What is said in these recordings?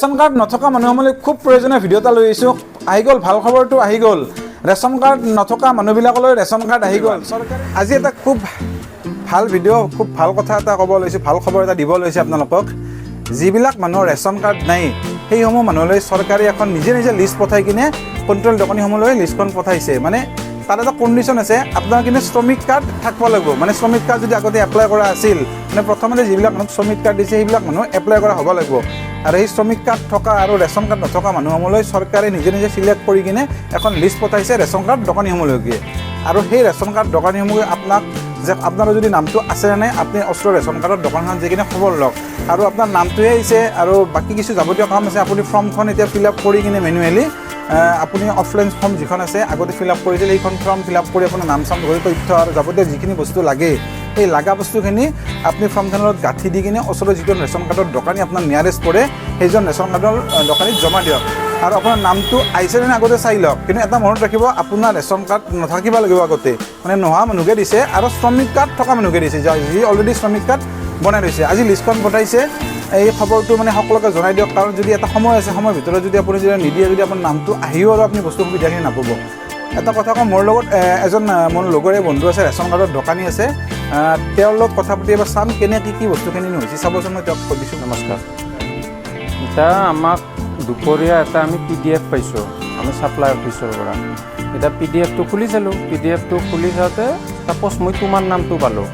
ration card নথকা মানুহলৈ খুব প্ৰয়োজনীয় ভিডিঅ' এটা লৈ আহিছোঁ আহি গ'ল ভাল খবৰটো আহি গ'ল ৰেচন কাৰ্ড নথকা মানুহবিলাকলৈ ৰেচন কাৰ্ড আহি গ'ল চৰকাৰে আজি এটা খুব ভাল ভিডিঅ' খুব ভাল কথা এটা ক'ব লৈছোঁ ভাল খবৰ এটা দিব লৈছে আপোনালোকক যিবিলাক মানুহৰ ৰেচন কাৰ্ড নাই সেইসমূহ মানুহলৈ চৰকাৰে এখন নিজে নিজে লিষ্ট পঠাই কিনে কণ্ট্ৰল দোকানীসমূহলৈ লিষ্টখন পঠাইছে মানে তাত এটা কণ্ডিশ্যন আছে আপোনাৰ কিন্তু শ্ৰমিক কাৰ্ড থাকিব লাগিব মানে শ্ৰমিক কাৰ্ড যদি আগতে এপ্লাই কৰা আছিল মানে প্ৰথমতে যিবিলাক মানুহক শ্ৰমিক কাৰ্ড দিছে সেইবিলাক মানুহ এপ্লাই কৰা হ'ব লাগিব আৰু সেই শ্ৰমিক কাৰ্ড থকা আৰু ৰেচন কাৰ্ড নথকা মানুহসমূহলৈ চৰকাৰে নিজে নিজে চিলেক্ট কৰি কিনে এখন লিষ্ট পঠাইছে ৰেচন কাৰ্ড দোকানীসমূহলৈকে আৰু সেই ৰেচন কাৰ্ড দোকানীসমূহে আপোনাক যে আপোনাৰ যদি নামটো আছে নে নাই আপুনি ওচৰৰ ৰেচন কাৰ্ডৰ দোকানখন যাই কিনে খবৰ লওক আৰু আপোনাৰ নামটোহে আহিছে আৰু বাকী কিছু যাৱতীয় কাম আছে আপুনি ফৰ্মখন এতিয়া ফিল আপ কৰি কিনে মেনুৱেলি আপুনি অফলাইন ফৰ্ম যিখন আছে আগতে ফিল আপ কৰিছিল সেইখন ফৰ্ম ফিল আপ কৰি আপোনাৰ নাম চাম ধৰি তথ্য আৰু যাৱতীয় যিখিনি বস্তু লাগে এই লগা বস্তুখিনি আপুনি ফৰ্মখনৰ লগত গাঁঠি দি কিনে ওচৰৰ যিজন ৰেচন কাৰ্ডৰ দোকানী আপোনাৰ নিয়াৰেষ্ট পৰে সেইজন ৰেচন কাৰ্ডৰ দোকানীত জমা দিয়ক আৰু আপোনাৰ নামটো আহিছে নে আগতে চাই লওক কিন্তু এটা মনত ৰাখিব আপোনাৰ ৰেচন কাৰ্ড নাথাকিব লাগিব আগতে মানে নোহোৱা মানুহকে দিছে আৰু শ্ৰমিক কাৰ্ড থকা মানুহকে দিছে যি অলৰেডি শ্ৰমিক কাৰ্ড বনাই লৈছে আজি লিষ্টখন পঠাইছে এই খবৰটো মানে সকলোকে জনাই দিয়ক কাৰণ যদি এটা সময় আছে সময়ৰ ভিতৰত যদি আপুনি যদি নিদিয়ে যদি আপোনাৰ নামটো আহিও আৰু আপুনি বস্তু সুবিধাখিনি নাপাব এটা কথা কওঁ মোৰ লগত এজন মোৰ লগৰে বন্ধু আছে ৰেচন কাৰ্ডৰ দোকানী আছে তেওঁৰ লগত কথা পাতি এবাৰ চাম কেনেকৈ কি বস্তুখিনি হৈছে চাবচোন মই তেওঁক কৈ দিছোঁ নমস্কাৰ এতিয়া আমাক দুপৰীয়া এটা আমি PDF পাইছোঁ আমি ছাপ্লাই অফিচৰ পৰা এতিয়া PDFটো খুলি চালোঁ PDFটো খুলি চাওঁতে ছাপ'জ মই তোমাৰ নামটো পালোঁ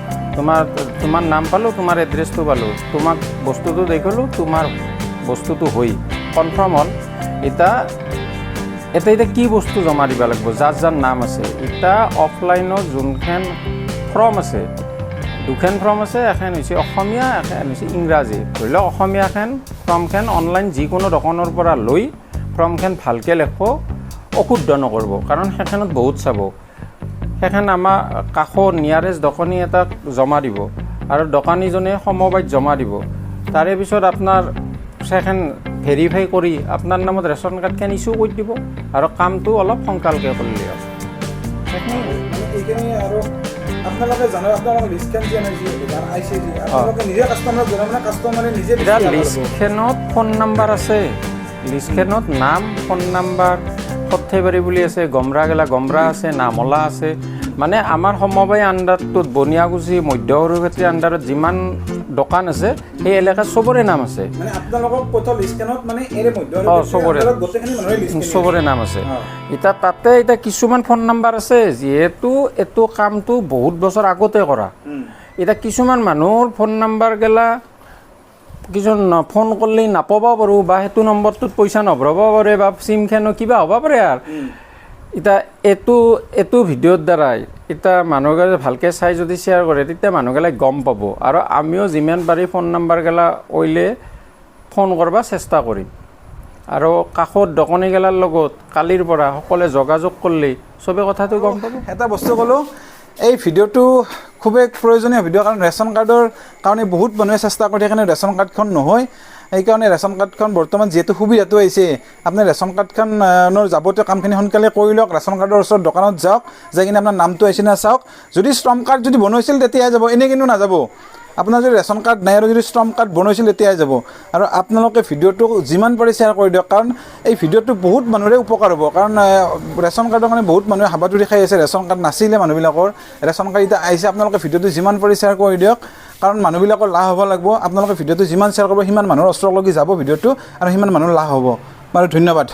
তোমাৰ নাম পালোঁ তোমাৰ এড্ৰেছটো পালোঁ তোমাক বস্তুটো দেখিলোঁ তোমাৰ বস্তুটো হৈ কনফাৰ্ম হ'ল এতিয়া কি বস্তু জমা দিব লাগিব যাৰ যাৰ নাম আছে এতিয়া অফলাইনত যোনখন ফৰ্ম আছে দুখন ফৰ্ম আছে এখন হৈছে অসমীয়া এখন হৈছে ইংৰাজী ধৰি লওক অসমীয়াখন ফৰ্মখন অনলাইন যিকোনো দোকানৰ পৰা লৈ ফৰ্মখন ভালকৈ লিখিব অশুদ্ধ নকৰিব কাৰণ সেইখনত বহুত চাব সেইখন আমাৰ কাষৰ নিয়াৰেষ্ট দোকানী এটাক জমা দিব আৰু দোকানীজনে সমবায়ত জমা দিব তাৰে পিছত আপোনাৰ সেইখন ভেৰিফাই কৰি আপোনাৰ নামত ৰেচন কাৰ্ডখন ইছ্যু কৰি দিব আৰু কামটো অলপ সোনকালকৈ কৰিলে এইখিনি আৰু আপোনালোকে জানে আপোনালোকে লিষ্টখন দিয়া নাই আইছে আপোনালোকে নিজে কাষ্টমাৰক জনাব না কাষ্টমাৰে নিজে লিষ্টখনত ফোন নাম্বাৰ আছে লিষ্টখনত নাম ফোন নাম্বাৰ সৰ্থেবাৰী বুলি আছে গমৰা আছে নামলা আছে মানে আমাৰ সমবায় আণ্ডাৰটোত বনিয়াগুছি মধ্য সৰুক্ষেত্ৰী আণ্ডাৰত যিমান দোকান আছে সেই এলেকাত চবৰে নাম আছে মানে আপোনালোকক পথৰ লিষ্টখনত মানে এৰে মধ্য চবৰে নাম আছে এতিয়া তাতে এতিয়া কিছুমান ফোন নাম্বাৰ আছে যিহেতু এইটো কামটো বহুত বছৰ আগতে কৰা এতিয়া কিছুমান মানুহৰ ফোন নাম্বাৰ গেলা কিছুমান ফোন কৰিলে নাপাব পাৰোঁ বা সেইটো নম্বৰটোত পইচা নভৰাব পাৰে বা চিমখনো কিবা হ'ব পাৰে আৰু এতিয়া এইটো ভিডিঅ'ৰ দ্বাৰাই এতিয়া মানুহগিলা ভালকৈ চাই যদি শ্বেয়াৰ কৰে তেতিয়া মানুহগিলাই গম পাব আৰু আমিও যিমান পাৰি ফোন নাম্বাৰগিলা ওইলে ফোন কৰিব চেষ্টা কৰিম আৰু কাষৰ দোকানীগিলাৰ লগত কালিৰ পৰা সকলোৱে যোগাযোগ কৰিলে চবে কথাটো গম পাব এটা বস্তু ক'লোঁ এই ভিডিঅ'টো খুবেই প্ৰয়োজনীয় ভিডিঅ' কাৰণ ৰেচন কাৰ্ডৰ কাৰণে বহুত মানুহে চেষ্টা কৰি থাকে ৰেচন কাৰ্ডখন নহয় সেইকাৰণে ৰেচন কাৰ্ডখন বৰ্তমান যিহেতু সুবিধাটো আহিছে আপুনি ৰেচন কাৰ্ডখনৰ যাৱতীয় কামখিনি সোনকালে কৰি লওক ৰেচন কাৰ্ডৰ ওচৰত দোকানত যাওক যাই কিনে আপোনাৰ নামটো আহিছে না চাওক যদি শ্ৰম কাৰ্ড যদি বনাইছিল তেতিয়াহে যাব এনেই কিন্তু নাযাব আপোনাৰ যদি ৰেচন কাৰ্ড নাই আৰু যদি শ্ৰম কাৰ্ড বনাইছিল তেতিয়াহে যাব আৰু আপোনালোকে ভিডিঅ'টো যিমান পাৰে শ্বেয়াৰ কৰি দিয়ক কাৰণ এই ভিডিঅ'টো বহুত মানুহৰে উপকাৰ হ'ব কাৰণ ৰেচন কাৰ্ডৰ কাৰণে বহুত মানুহে হাবাথুৰি খাই আছে ৰেচন কাৰ্ড নাছিলে মানুহবিলাকৰ ৰেচন কাৰ্ড এতিয়া আহিছে আপোনালোকে ভিডিঅ'টো যিমান পাৰে শ্বেয়াৰ কৰি দিয়ক কাৰণ মানুহবিলাকৰ লাভ হ'ব লাগিব আপোনালোকে ভিডিঅ'টো যিমান শ্বেয়াৰ কৰিব সিমান মানুহৰ ওচৰলৈকে যাব ভিডিঅ'টো আৰু সিমান মানুহৰ লাভ হ'ব বাৰু ধন্যবাদ